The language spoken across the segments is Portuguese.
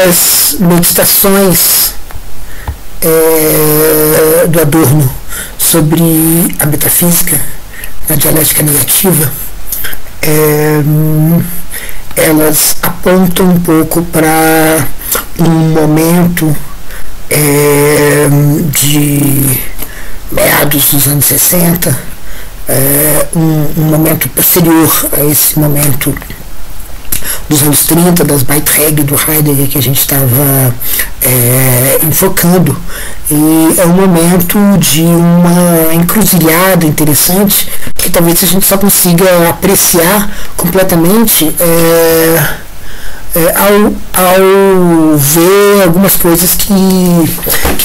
as meditações do Adorno sobre a metafísica, a dialética negativa, elas apontam um pouco para um momento de meados dos anos 60, um momento posterior a esse momento dos anos 30, das Beiträge do Heidegger, que a gente estava enfocando, e é um momento de uma encruzilhada interessante que talvez a gente só consiga apreciar completamente ao ver algumas coisas que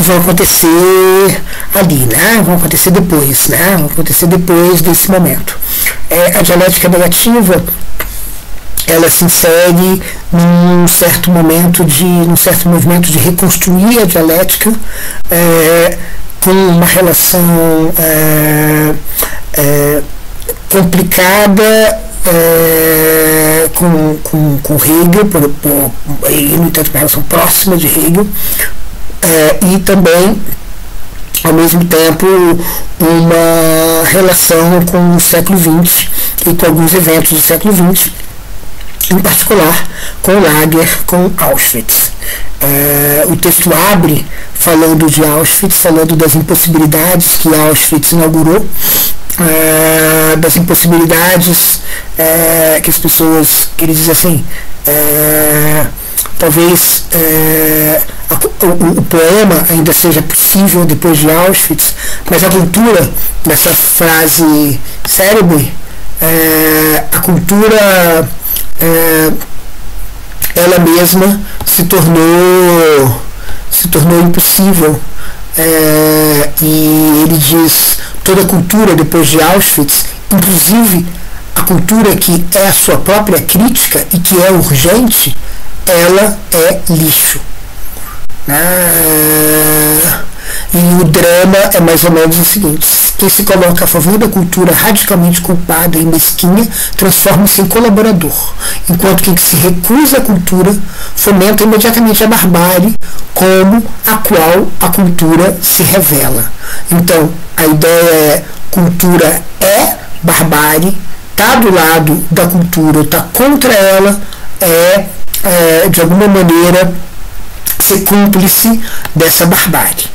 vão acontecer ali, né? Vão acontecer depois, né? Vão acontecer depois desse momento. A dialética negativa, ela se insere num certo movimento de reconstruir a dialética com uma relação complicada com Hegel, e no entanto uma relação próxima de Hegel, e também ao mesmo tempo uma relação com o século XX e com alguns eventos do século XX, em particular com o Lager, com Auschwitz. O texto abre falando de Auschwitz, falando das impossibilidades que Auschwitz inaugurou, das impossibilidades que as pessoas, que ele diz assim, talvez o poema ainda seja possível depois de Auschwitz, mas a cultura, dessa frase célebre, a cultura ela mesma se tornou impossível, e ele diz: toda cultura depois de Auschwitz, inclusive a cultura que é a sua própria crítica e que é urgente, ela é lixo. E o drama é mais ou menos o seguinte: quem se coloca a favor da cultura radicalmente culpada e mesquinha transforma-se em colaborador, enquanto quem se recusa à cultura fomenta imediatamente a barbárie como a qual a cultura se revela. Então, a ideia é: cultura é barbárie, está do lado da cultura ou está contra ela, de alguma maneira ser cúmplice dessa barbárie.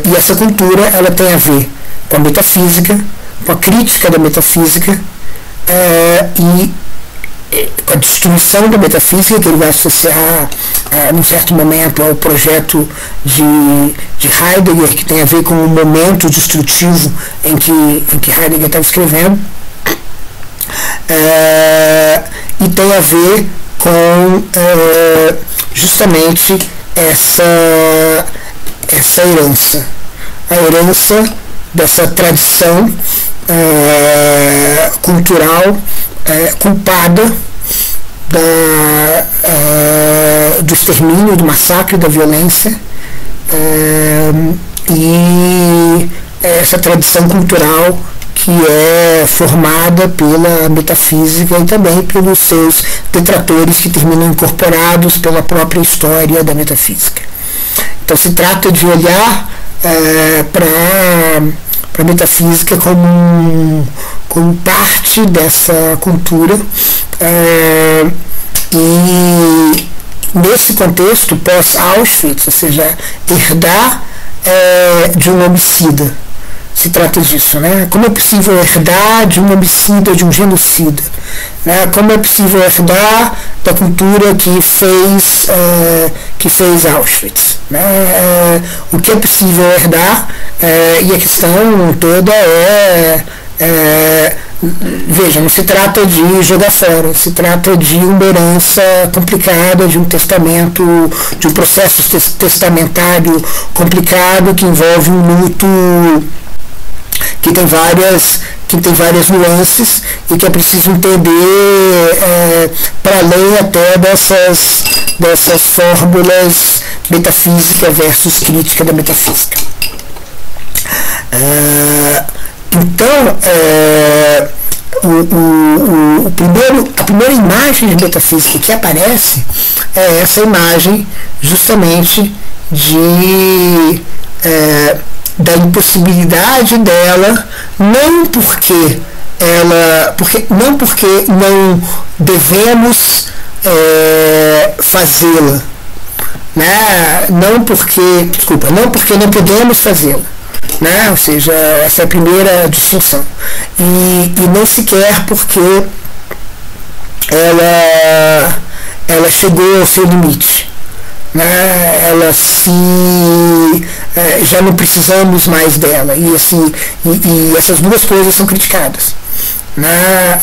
E essa cultura, ela tem a ver com a metafísica, com a crítica da metafísica, e com a destruição da metafísica, que ele vai associar num certo momento ao projeto de Heidegger, que tem a ver com o momento destrutivo em que Heidegger estava escrevendo, e tem a ver com justamente essa herança, a herança dessa tradição cultural culpada do extermínio, do massacre, da violência, e essa tradição cultural que é formada pela metafísica e também pelos seus detratores, que terminam incorporados pela própria história da metafísica. Então se trata de olhar para a metafísica como parte dessa cultura, e nesse contexto pós-Auschwitz, ou seja, herdar de um homicida. Se trata disso, né? Como é possível herdar de um homicida, de um genocida? Né? Como é possível herdar da cultura que fez Auschwitz? Né? O que é possível herdar? E a questão toda veja, não se trata de jogar fora, se trata de uma herança complicada, de um testamento, de um processo testamentário complicado, que envolve um luto que tem várias nuances e que é preciso entender para além até dessas fórmulas metafísica versus crítica da metafísica. Então, a primeira imagem de metafísica que aparece é essa imagem justamente da impossibilidade dela, não porque não devemos fazê-la, né? Não porque não podemos fazê-la, né? Ou seja, essa é a primeira distinção, e não sequer porque ela chegou ao seu limite, né? Já não precisamos mais dela, e essas duas coisas são criticadas, né?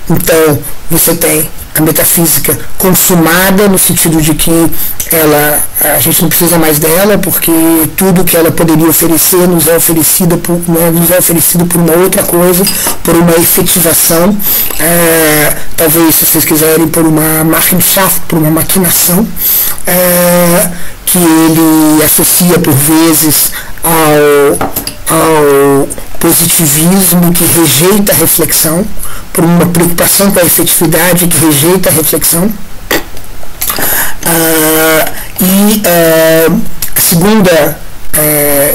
Então você tem a metafísica consumada, no sentido de que a gente não precisa mais dela, porque tudo que ela poderia oferecer nos é oferecido por uma outra coisa, por uma efetivação, talvez, se vocês quiserem, por uma Machenschaft, por uma maquinação, que ele associa por vezes ao positivismo, que rejeita a reflexão, por uma preocupação com a efetividade que rejeita a reflexão. A segunda,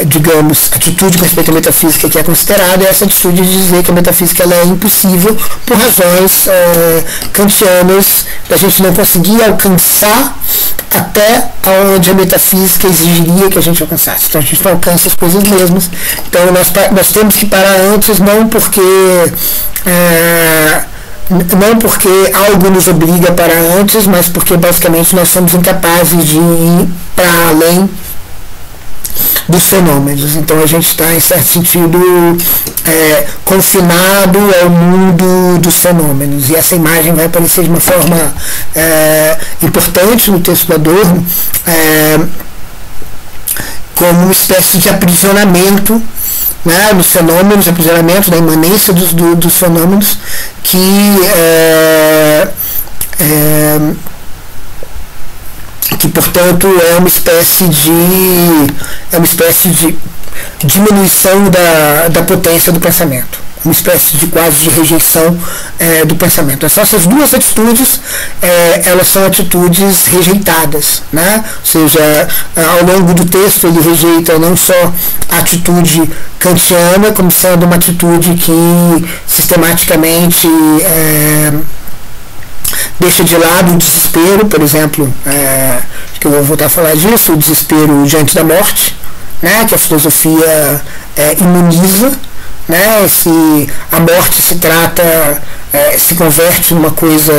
digamos, atitude com respeito à metafísica que é considerada é essa atitude de dizer que a metafísica ela é impossível por razões kantianas, da gente não conseguir alcançar até onde a metafísica exigiria que a gente alcançasse. Então a gente não alcança as coisas mesmas. Então nós temos que parar antes, não porque algo nos obriga a parar antes, mas porque basicamente nós somos incapazes de ir para além dos fenômenos. Então a gente está, em certo sentido, confinado ao mundo dos fenômenos. E essa imagem vai aparecer de uma forma importante no texto do Adorno, como uma espécie de aprisionamento, né, dos fenômenos, aprisionamento da imanência dos fenômenos, que portanto é uma espécie de diminuição da potência do pensamento, uma espécie de quase de rejeição do pensamento. Essas duas atitudes, elas são atitudes rejeitadas, né? Ou seja, ao longo do texto ele rejeita não só a atitude kantiana, como sendo uma atitude que sistematicamente deixa de lado o desespero, por exemplo, acho que eu vou voltar a falar disso, o desespero diante da morte, né, que a filosofia imuniza, né, a morte se converte numa coisa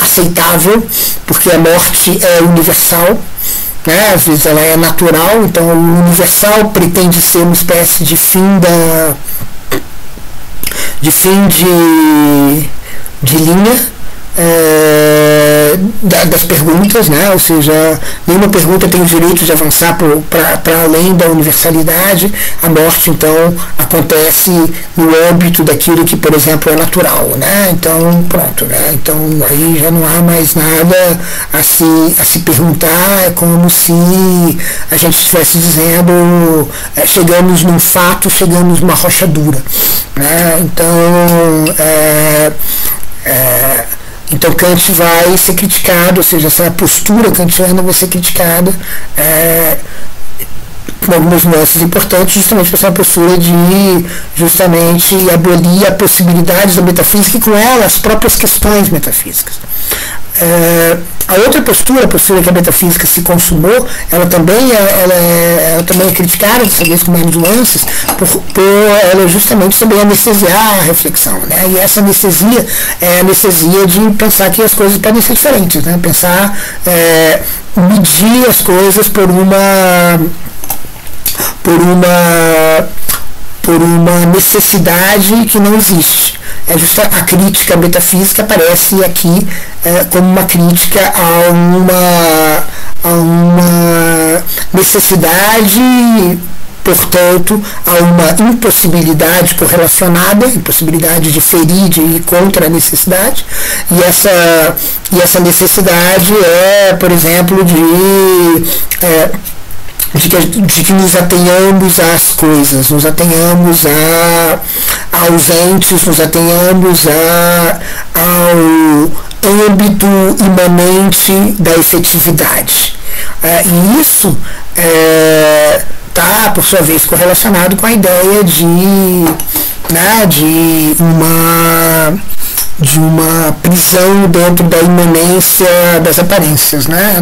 aceitável, porque a morte é universal, né, às vezes ela é natural, então o universal pretende ser uma espécie de fim de linha das perguntas, né? Ou seja, nenhuma pergunta tem o direito de avançar para além da universalidade. A morte, então, acontece no âmbito daquilo que, por exemplo, é natural, né? Então, pronto, né? Então, aí já não há mais nada a se perguntar, é como se a gente estivesse dizendo, chegamos num fato, chegamos numa rocha dura, né? Então Kant vai ser criticado, ou seja, essa postura kantiana vai ser criticada com algumas nuances importantes, justamente por essa postura de justamente abolir a possibilidade da metafísica e com ela as próprias questões metafísicas. A outra postura, a postura que a metafísica se consumou, ela também é criticada, dessa vez com menos nuances, por ela justamente saber anestesiar a reflexão, né? E essa anestesia é a anestesia de pensar que as coisas podem ser diferentes, né? Pensar, medir as coisas por uma necessidade que não existe. Justa a crítica metafísica aparece aqui como uma crítica a uma necessidade, portanto, a uma impossibilidade correlacionada, impossibilidade de ferir, de ir contra a necessidade, e essa necessidade por exemplo, de que nos atenhamos às coisas, nos atenhamos aos entes, nos atenhamos ao âmbito imanente da efetividade. E isso está, por sua vez, correlacionado com a ideia de uma prisão dentro da imanência das aparências, né?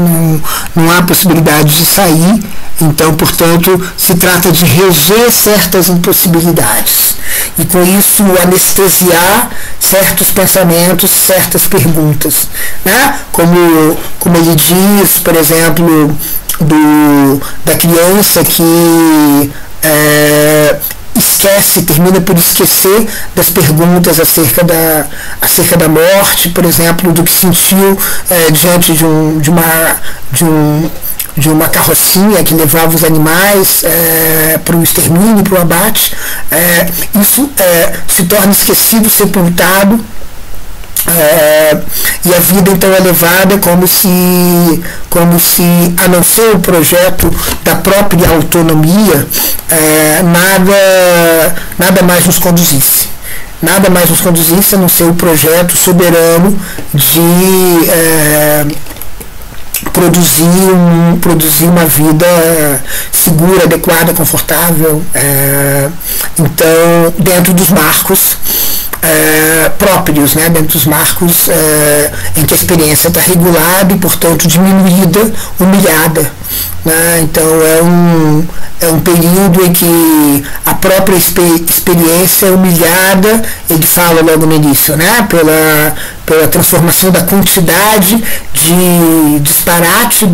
Não há possibilidade de sair, então, portanto, se trata de reger certas impossibilidades e, com isso, anestesiar certos pensamentos, certas perguntas, né? Como ele diz, por exemplo, da criança que termina por esquecer das perguntas acerca da morte, por exemplo, do que sentiu diante de uma carrocinha que levava os animais para o extermínio, para o abate. Isso se torna esquecido, sepultado, e a vida então é levada como se, a não ser o projeto da própria autonomia, nada mais nos conduzisse. Nada mais nos conduzisse a não ser o projeto soberano de produzir uma vida segura, adequada, confortável, então, dentro dos marcos próprios, né, dentro dos marcos em que a experiência está regulada e, portanto, diminuída, humilhada. Né? Então, é um período em que a própria experiência é humilhada, ele fala logo no início, né, pela transformação da quantidade de disparate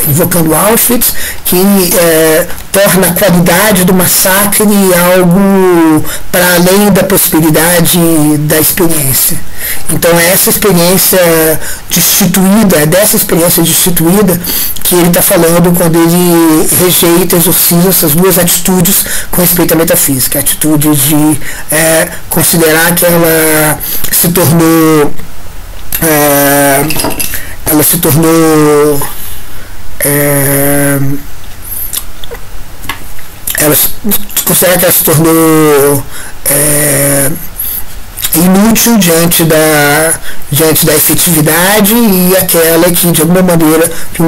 invocando Auschwitz, que torna a qualidade do massacre algo para além da possibilidade da experiência. Então é essa experiência destituída, é dessa experiência destituída que ele está falando quando ele rejeita, exorciza essas duas atitudes com respeito à metafísica. A atitude de considerar que ela se tornou inútil diante da efetividade, e aquela que de uma maneira ou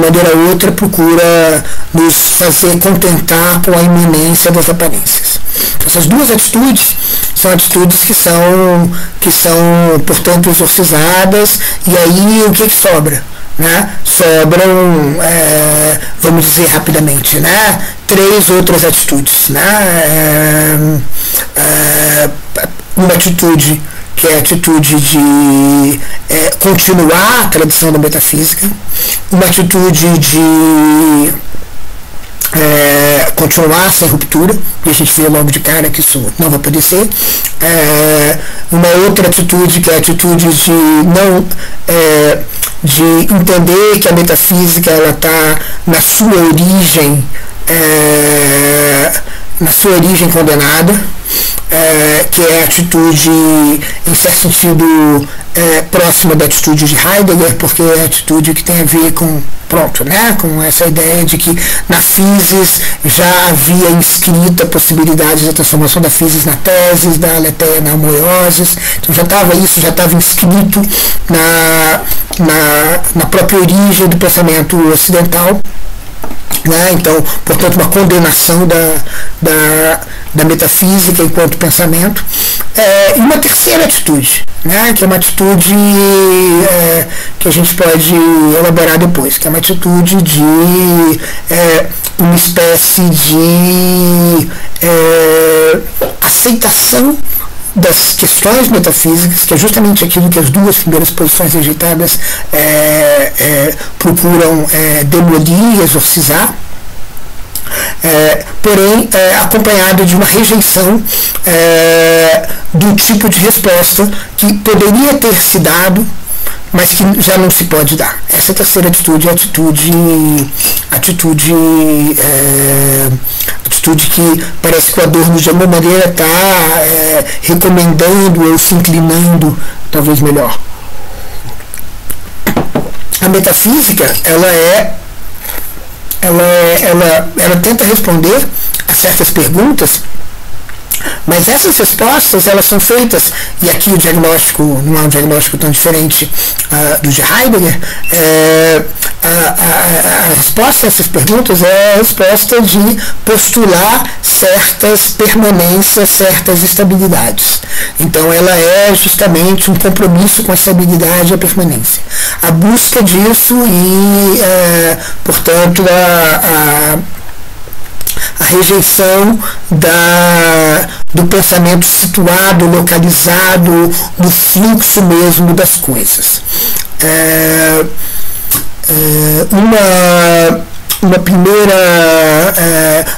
outra procura nos fazer contentar com a imanência das aparências. Essas duas atitudes são atitudes que são portanto exorcizadas, e aí o que sobra? Né? Sobram, vamos dizer rapidamente, né? 3 outras atitudes, né? Uma atitude que é a atitude de continuar a tradição da metafísica, uma atitude de continuar sem ruptura, e a gente vê logo de cara que isso não vai poder ser. Uma outra atitude que é a atitude de entender que a metafísica ela está na sua origem condenada, que é a atitude, em certo sentido, próxima da atitude de Heidegger, porque é a atitude que tem a ver com com essa ideia de que na physis já havia inscrita a possibilidade da transformação da physis na tesis, da aletheia na homoioses. Então já estava inscrito na própria origem do pensamento ocidental. Né? Então, portanto, uma condenação da metafísica enquanto pensamento. E uma terceira atitude, né? Que é uma atitude que a gente pode elaborar depois, que é uma atitude de uma espécie de aceitação das questões metafísicas, que é justamente aquilo que as duas primeiras posições rejeitadas procuram demolir e exorcizar, porém acompanhado de uma rejeição do tipo de resposta que poderia ter se dado, mas que já não se pode dar. Essa terceira atitude é a atitude que parece que o Adorno de alguma maneira está recomendando ou se inclinando, talvez melhor. A metafísica, ela é ela tenta responder a certas perguntas, mas essas respostas elas são feitas, e aqui o diagnóstico não é um diagnóstico tão diferente do de Heidegger. A resposta a essas perguntas é a resposta de postular certas permanências, certas estabilidades. Então ela é justamente um compromisso com a estabilidade e a permanência. A busca disso e, portanto, a rejeição do pensamento situado, localizado no fluxo mesmo das coisas. Uma primeira...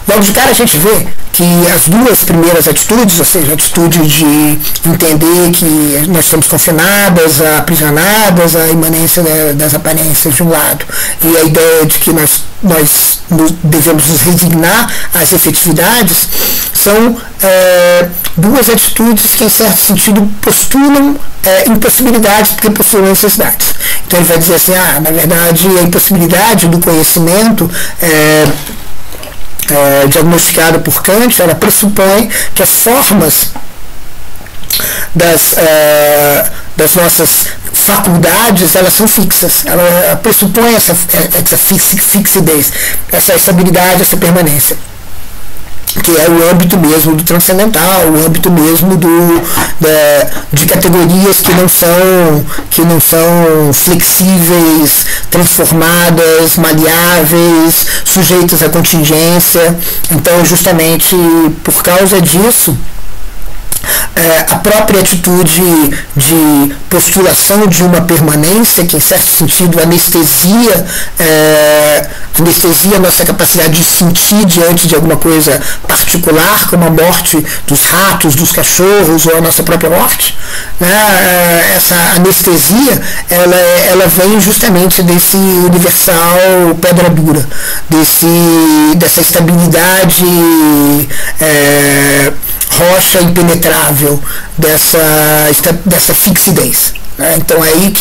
logo de cara a gente vê que as duas primeiras atitudes, ou seja, a atitude de entender que nós estamos confinadas, aprisionadas, a imanência das aparências de um lado, e a ideia de que nós devemos nos resignar às efetividades, são duas atitudes que, em certo sentido, postulam impossibilidades porque postulam necessidades. Então ele vai dizer assim, na verdade, a impossibilidade do conhecimento diagnosticada por Kant, ela pressupõe que as formas das nossas faculdades, elas são fixas, ela pressupõe essa fixidez, essa estabilidade, essa permanência, que é o âmbito mesmo do transcendental, o âmbito mesmo de categorias que não são flexíveis, transformadas, maleáveis, sujeitas à contingência. Então, justamente por causa disso, a própria atitude de postulação de uma permanência, que em certo sentido anestesia a nossa capacidade de sentir diante de alguma coisa particular, como a morte dos ratos, dos cachorros, ou a nossa própria morte, essa anestesia ela vem justamente desse universal pedra dura, dessa estabilidade rocha impenetrável, dessa fixidez. Então é aí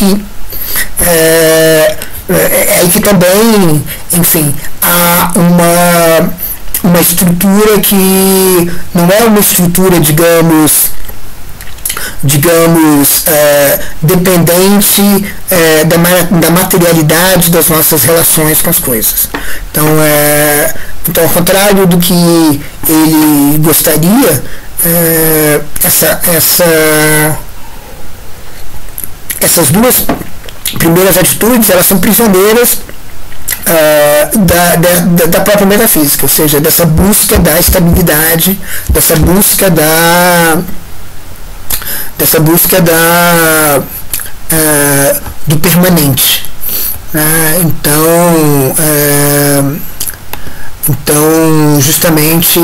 que também, enfim, há uma estrutura que não é uma estrutura, digamos, dependente da materialidade das nossas relações com as coisas. Então, ao contrário do que ele gostaria, essas duas primeiras atitudes, elas são prisioneiras da própria metafísica, ou seja, dessa busca da estabilidade, dessa busca do permanente. Então, justamente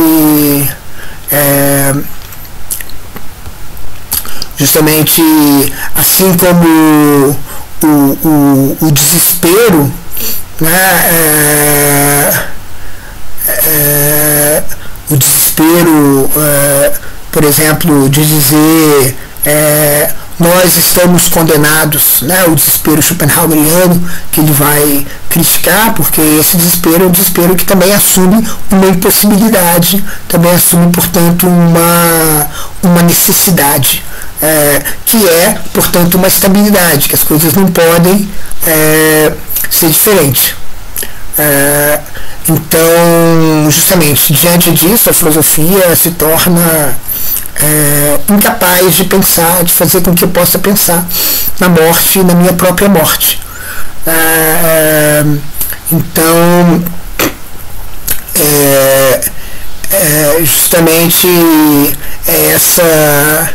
assim como o desespero, o desespero, por exemplo, de dizer nós estamos condenados, o desespero schopenhaueriano, que ele vai criticar, porque esse desespero é um desespero que também assume uma impossibilidade, também assume, portanto, uma necessidade, que é, portanto, uma estabilidade, que as coisas não podem ser diferentes. Então, justamente, diante disso, a filosofia se torna incapaz de pensar, de fazer com que eu possa pensar na morte, na minha própria morte. Então, justamente essa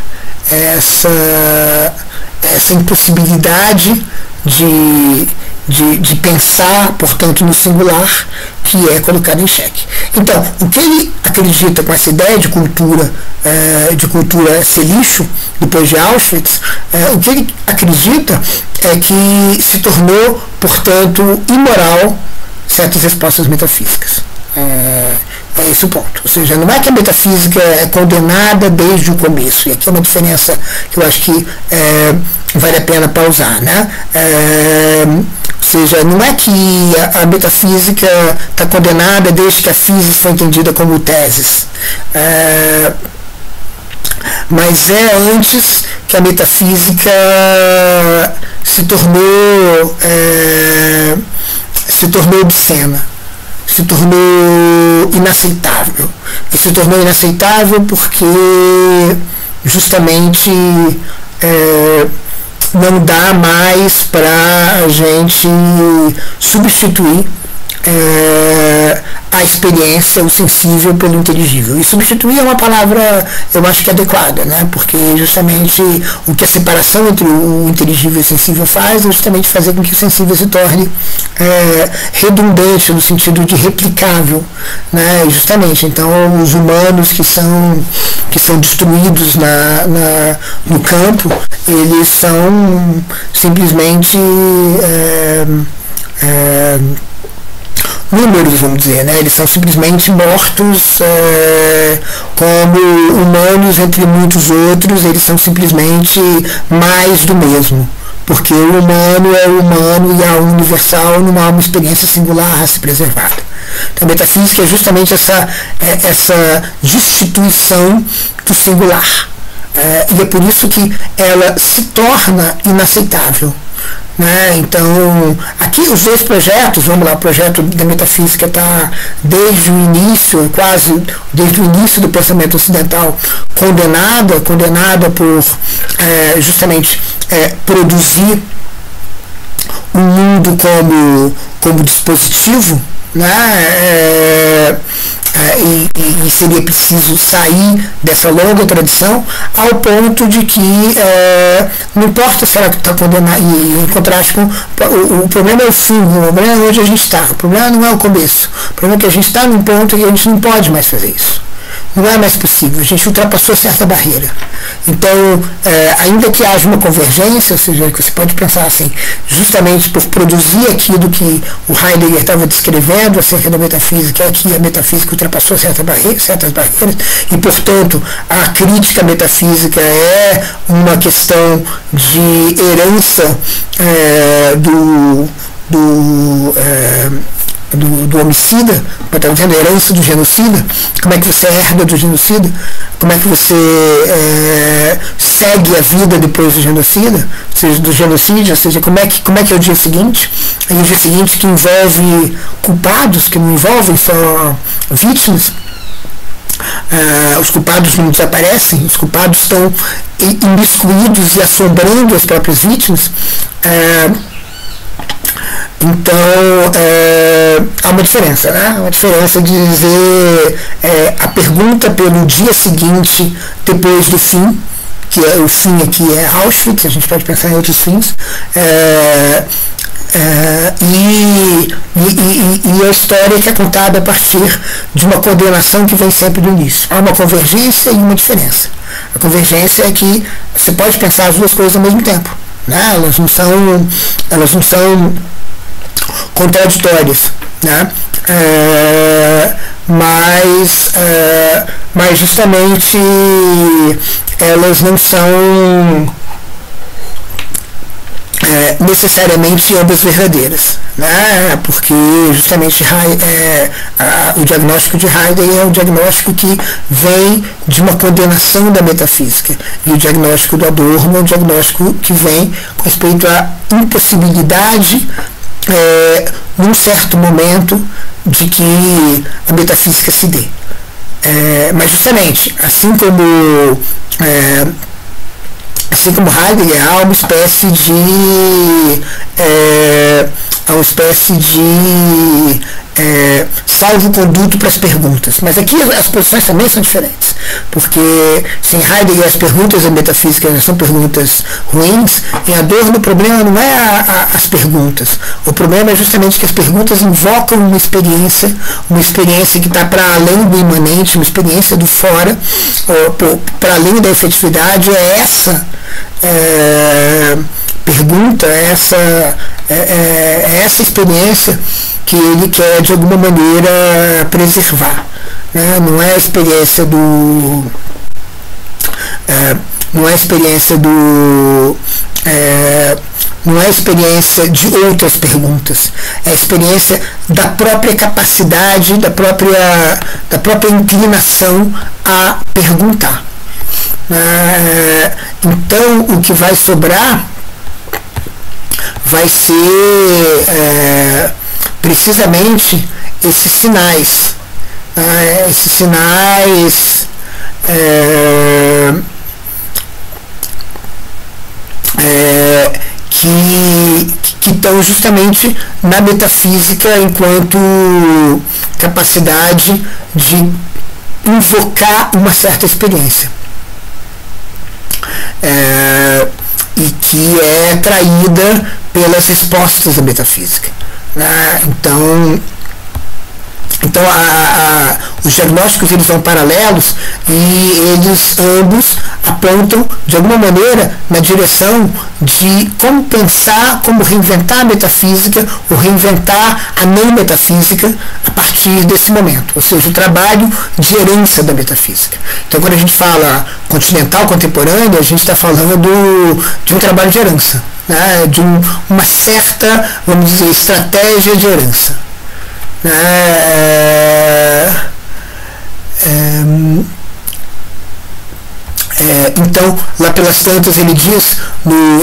impossibilidade de pensar, portanto, no singular, que é colocado em xeque. Então, o que ele acredita com essa ideia de cultura ser lixo, depois de Auschwitz, o que ele acredita é que se tornou, portanto, imoral certas respostas metafísicas. É esse o ponto. Ou seja, não é que a metafísica é condenada desde o começo. E aqui é uma diferença que eu acho que vale a pena pausar, né? Ou seja, não é que a metafísica está condenada desde que a física foi entendida como teses. Mas é antes que a metafísica se tornou obscena, se tornou inaceitável. E se tornou inaceitável porque justamente não dá mais para a gente substituir a experiência, o sensível pelo inteligível. E substituir é uma palavra, eu acho que adequada, né? Porque justamente o que a separação entre o inteligível e o sensível faz é justamente fazer com que o sensível se torne redundante, no sentido de replicável, né? E justamente, então, os humanos que são destruídos no campo, eles são simplesmente números, vamos dizer, né? Eles são simplesmente mortos como humanos entre muitos outros, eles são simplesmente mais do mesmo, porque o humano é o humano e a universal não há uma experiência singular a ser preservada. Então, a metafísica é justamente essa destituição do singular, e é por isso que ela se torna inaceitável. Né? Então, aqui os dois projetos, vamos lá, o projeto da metafísica está desde o início, quase desde o início do pensamento ocidental, condenada por justamente produzir o mundo como dispositivo, né? E seria preciso sair dessa longa tradição ao ponto de que não importa se ela está condenada, e em contraste com o problema é o fim, o problema é onde a gente está, o problema não é o começo, o problema é que a gente está num ponto que a gente não pode mais fazer isso. Não é mais possível, a gente ultrapassou certa barreira. Então, ainda que haja uma convergência, ou seja, que você pode pensar assim, justamente por produzir aquilo que o Heidegger estava descrevendo acerca da metafísica, é que a metafísica ultrapassou certas barreiras, e, portanto, a crítica metafísica é uma questão de herança do homicida, está dizendo herança do genocida. Como é que você herda do genocida? Como é que você segue a vida depois do genocida? Ou seja, do genocídio, ou seja, como é que é o dia seguinte? É o dia seguinte que envolve culpados, que não envolvem só vítimas. Os culpados não desaparecem, os culpados estão imiscuídos e assombrando as próprias vítimas. Então, há uma diferença, né? Uma diferença de dizer a pergunta pelo dia seguinte depois do fim, que o fim aqui é Auschwitz, a gente pode pensar em outros fins, e a história que é contada a partir de uma coordenação que vem sempre do início. Há uma convergência e uma diferença. A convergência é que você pode pensar as duas coisas ao mesmo tempo, né? Elas não são contraditórias, né? Mas justamente elas não são necessariamente ambas verdadeiras, né? Porque justamente o diagnóstico de Heidegger é um diagnóstico que vem de uma condenação da metafísica, e o diagnóstico do Adorno é um diagnóstico que vem com respeito à impossibilidade num certo momento de que a metafísica se dê. Mas justamente, assim como Heidegger, há uma espécie de salvo-conduto para as perguntas. Mas aqui as posições também são diferentes, porque sem Heidegger as perguntas da metafísica são perguntas ruins, em Adorno o problema não é as perguntas, o problema é justamente que as perguntas invocam uma experiência que está para além do imanente, uma experiência do fora, para além da efetividade. É essa pergunta, é essa experiência que ele quer de alguma maneira preservar, né? Não é a experiência do não é a experiência do não é a experiência de outras perguntas, é a experiência da própria capacidade, da própria inclinação a perguntar. Então, o que vai sobrar vai ser precisamente esses sinais, que estão justamente na metafísica enquanto capacidade de invocar uma certa experiência, e que é traída pelas respostas da metafísica. Então os diagnósticos eles são paralelos e eles ambos apontam de alguma maneira na direção de como pensar, como reinventar a metafísica ou reinventar a não metafísica a partir desse momento, ou seja, o trabalho de herança da metafísica. Então, quando a gente fala continental contemporânea, a gente está falando de um trabalho de herança, né, de uma certa, vamos dizer, estratégia de herança. Então, lá pelas tantas, ele diz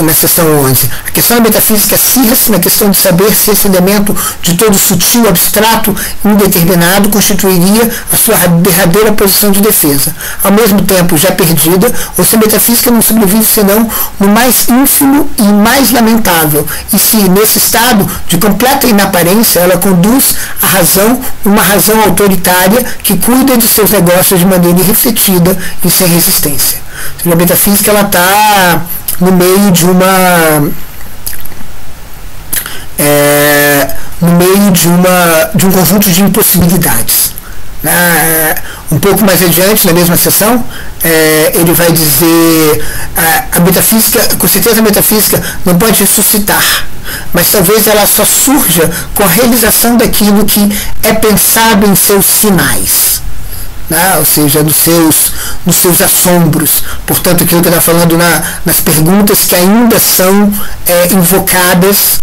na seção 11, a questão da metafísica acirra-se na questão de saber se esse elemento de todo sutil, abstrato, indeterminado constituiria a sua derradeira posição de defesa, ao mesmo tempo já perdida, ou se a metafísica não sobrevive senão no mais ínfimo e mais lamentável, e se nesse estado de completa inaparência ela conduz a razão, uma razão autoritária que cuida de seus negócios de maneira irrefletida e sem resistência. A metafísica ela está no meio de um conjunto de impossibilidades. Um pouco mais adiante, na mesma sessão, ele vai dizer a metafísica, com certeza a metafísica não pode ressuscitar, mas talvez ela só surja com a realização daquilo que é pensado em seus sinais. Ou seja, nos seus assombros. Portanto, aquilo que ele está falando nas perguntas que ainda são invocadas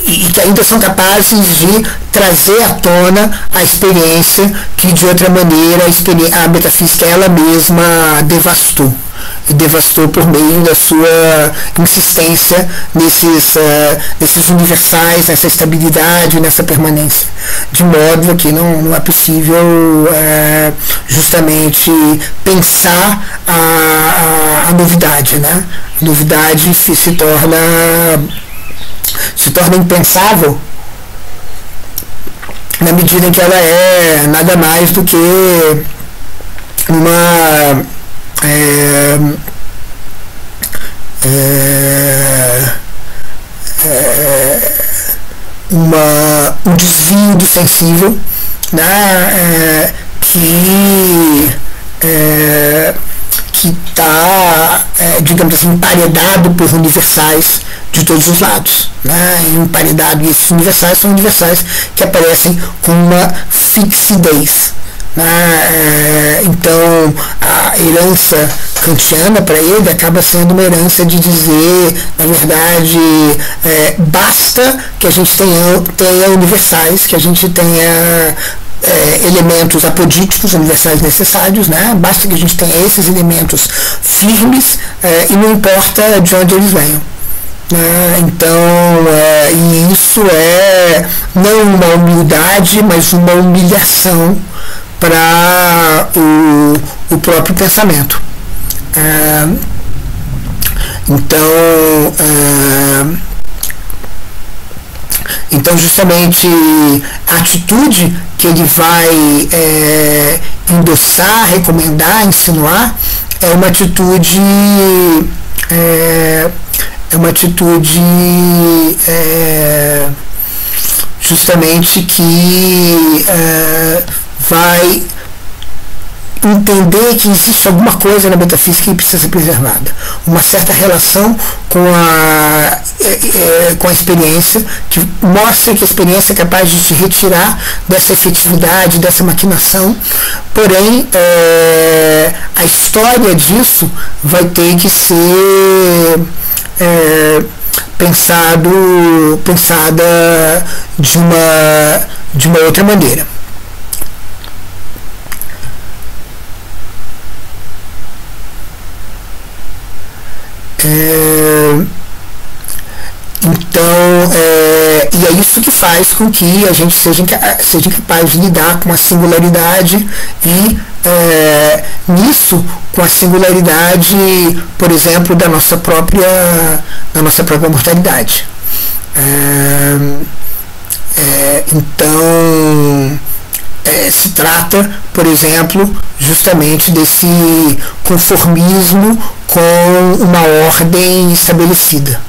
e que ainda são capazes de trazer à tona a experiência que, de outra maneira, a metafísica ela mesma devastou. E devastou por meio da sua insistência nesses universais, nessa estabilidade, nessa permanência. De modo que não é possível justamente pensar a novidade. Né? A novidade se torna impensável na medida em que ela é nada mais do que um desvio do sensível, né, que está, digamos assim, emparedado por universais de todos os lados, né, e emparedado, e esses universais são universais que aparecem com uma fixidez. Então, a herança kantiana para ele acaba sendo uma herança de dizer, na verdade, basta que a gente tenha universais, que a gente tenha elementos apodíticos universais necessários, né? Basta que a gente tenha esses elementos firmes e não importa de onde eles venham. Então, e isso é não uma humildade, mas uma humilhação para o próprio pensamento. Então justamente a atitude que ele vai endossar, recomendar, insinuar é uma atitude justamente que vai entender que existe alguma coisa na metafísica que precisa ser preservada, uma certa relação com a com a experiência, que mostra que a experiência é capaz de te retirar dessa efetividade, dessa maquinação, porém a história disso vai ter que ser pensada de uma outra maneira. Então, e é isso que faz com que a gente seja capaz de lidar com a singularidade e nisso, com a singularidade, por exemplo, da nossa própria mortalidade. Então, se trata, por exemplo, justamente desse conformismo com uma ordem estabelecida,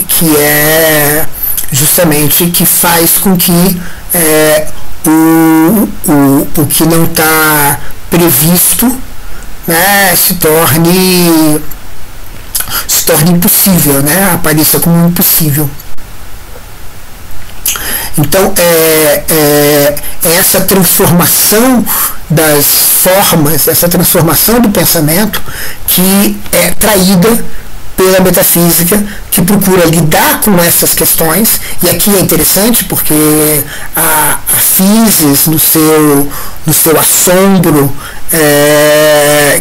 que é justamente que faz com que o que não está previsto, se torne impossível, apareça como impossível. Então, essa transformação das formas, essa transformação do pensamento que é traída pela metafísica, que procura lidar com essas questões, e aqui é interessante porque a physis, no seu assombro,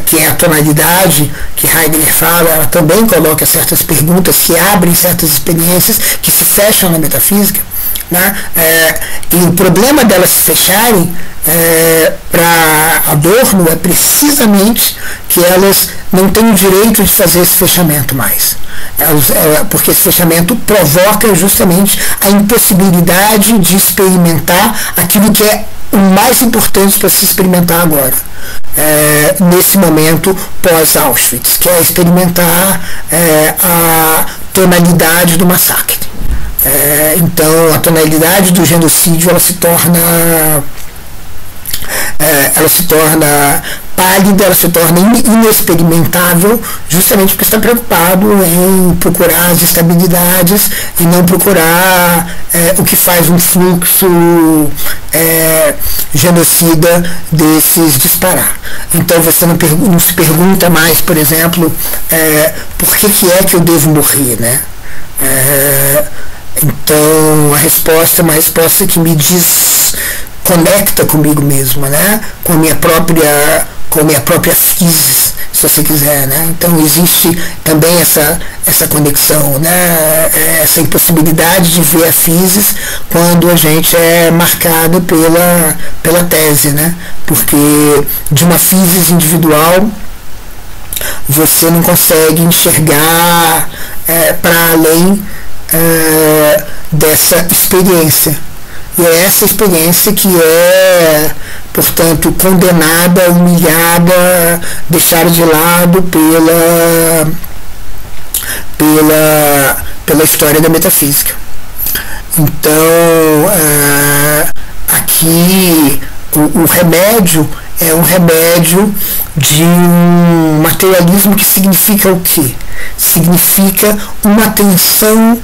que é a tonalidade que Heidegger fala, ela também coloca certas perguntas que abrem certas experiências que se fecham na metafísica, e o problema delas se fecharem para Adorno é precisamente que elas não têm o direito de fazer esse fechamento mais, porque esse fechamento provoca justamente a impossibilidade de experimentar aquilo que é o mais importante para se experimentar agora, nesse momento pós-Auschwitz, que é experimentar a tonalidade do massacre. Então a tonalidade do genocídio ela se torna pálida, ela se torna inexperimentável, justamente porque está preocupado em procurar as estabilidades e não procurar o que faz um fluxo genocida desses disparar. Então você não se pergunta mais, por exemplo, por que é que eu devo morrer, então a resposta é uma resposta que me conecta comigo mesmo, com a minha própria physis, se você quiser, Então existe também essa conexão, essa impossibilidade de ver a physis quando a gente é marcado pela tese, porque de uma physis individual você não consegue enxergar para além dessa experiência. E é essa experiência que é, portanto, condenada, humilhada, deixada de lado pela história da metafísica. Então, aqui o remédio é um remédio de um materialismo que significa o quê? Significa uma atenção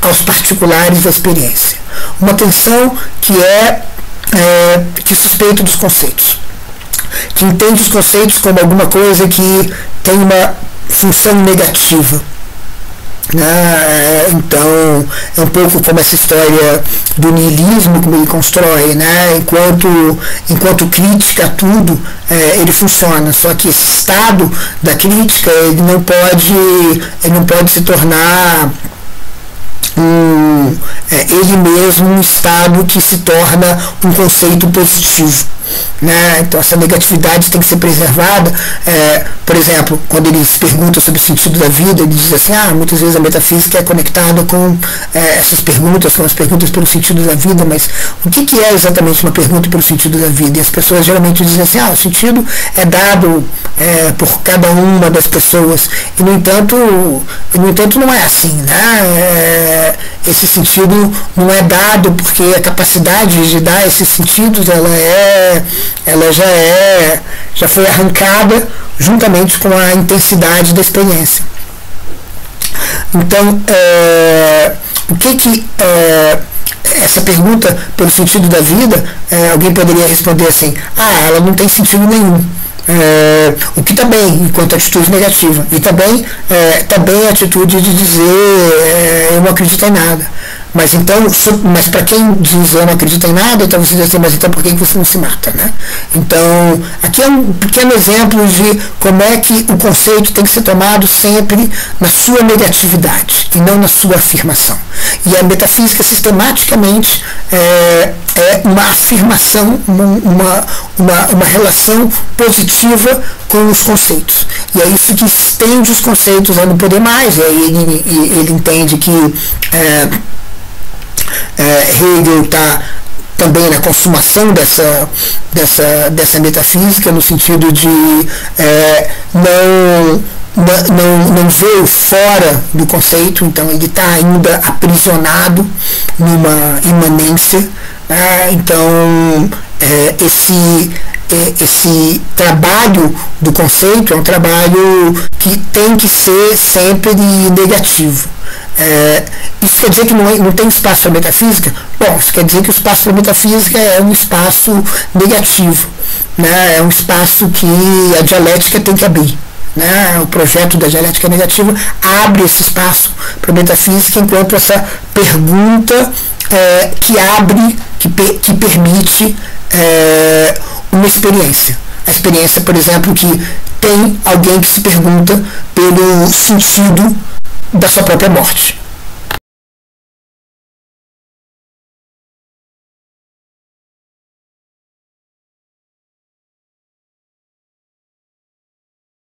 aos particulares da experiência. Uma atenção que que suspeita dos conceitos, que entende os conceitos como alguma coisa que tem uma função negativa. Então é um pouco como essa história do niilismo, como ele constrói, enquanto crítica a tudo, ele funciona, só que esse estado da crítica ele não pode se tornar ele mesmo um estado que se torna um conceito positivo. Então essa negatividade tem que ser preservada. Por exemplo, quando ele se pergunta sobre o sentido da vida, ele diz assim, muitas vezes a metafísica é conectada com essas perguntas, com as perguntas pelo sentido da vida, mas o que é exatamente uma pergunta pelo sentido da vida? E as pessoas geralmente dizem assim, o sentido é dado por cada uma das pessoas, e no entanto não é assim, esse sentido não é dado porque a capacidade de dar esses sentidos ela já foi arrancada juntamente com a intensidade da experiência. Então, o que essa pergunta pelo sentido da vida, alguém poderia responder assim: ela não tem sentido nenhum. O que está bem enquanto atitude negativa, e também a atitude de dizer eu não acredito em nada. Mas então, mas para quem diz eu não acredito em nada, então você diz assim, mas então por que você não se mata, né? Então, aqui é um pequeno exemplo de como é que o conceito tem que ser tomado sempre na sua negatividade e não na sua afirmação. E a metafísica sistematicamente é uma afirmação, uma relação positiva com os conceitos. E é isso que estende os conceitos a não poder mais, e aí ele entende que Hegel está também na consumação dessa metafísica, no sentido de não ver fora do conceito, então ele está ainda aprisionado numa imanência. Então esse trabalho do conceito é um trabalho que tem que ser sempre negativo. Isso quer dizer que não tem espaço para metafísica? Bom, isso quer dizer que o espaço para metafísica é um espaço negativo, né? É um espaço que a dialética tem que abrir, né? O projeto da dialética negativa abre esse espaço para metafísica, enquanto essa pergunta que abre, que permite uma experiência. A experiência, por exemplo, que tem alguém que se pergunta pelo sentido da sua própria morte.